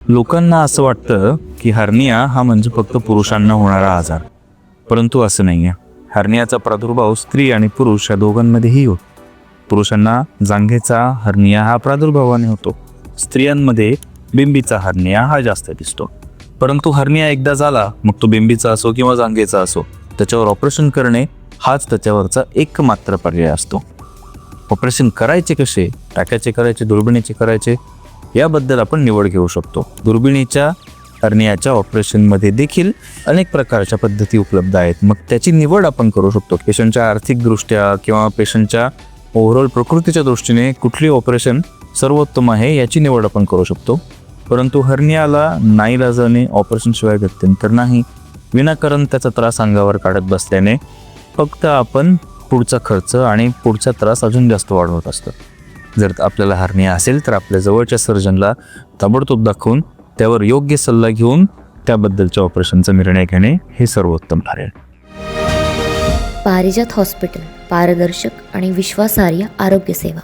लोकांना असं वाटतं की हर्निया हा म्हणजे फक्त पुरुषांना होणारा आजार, परंतु असं नाही आहे. हर्नियाचा प्रादुर्भाव स्त्री आणि पुरुष या दोघांमध्येही होतो. पुरुषांना जांघेचा हर्निया हा प्रादुर्भावाने होतो. स्त्रियांमध्ये बिंबीचा हर्निया हा जास्त दिसतो. परंतु हर्निया एकदा झाला, मग तो बिंबीचा असो किंवा जांघेचा असो, त्याच्यावर ऑपरेशन करणे हाच त्याच्यावरचा एकमात्र पर्याय असतो. ऑपरेशन करायचे कसे, टाक्याचे करायचे, दुर्बिणीचे करायचे, याबद्दल आपण निवड घेऊ शकतो. दुर्बिणीच्या हर्नियाच्या ऑपरेशनमध्ये देखील अनेक प्रकारच्या पद्धती उपलब्ध आहेत. मग त्याची निवड आपण करू शकतो. पेशंटच्या आर्थिकदृष्ट्या किंवा पेशंटच्या ओव्हरऑल प्रकृतीच्या दृष्टीने कुठली ऑपरेशन सर्वोत्तम आहे याची निवड आपण करू शकतो. परंतु हर्नियाला नाईलाजाने ऑपरेशनशिवाय गत्यंतर नाही. विनाकारण त्याचा त्रास अंगावर काढत बसल्याने फक्त आपण पुढचा खर्च आणि पुढचा त्रास अजून जास्त वाढवत असतो. जर आपल्याला हर्निया असेल तर आपल्या जवळच्या सर्जनला ताबडतोब दाखवून त्यावर योग्य सल्ला घेऊन त्याबद्दलच्या ऑपरेशनचा निर्णय घेणे हे सर्वोत्तम ठरेल. पारिजात हॉस्पिटल, पारदर्शक आणि विश्वासार्ह आरोग्य सेवा.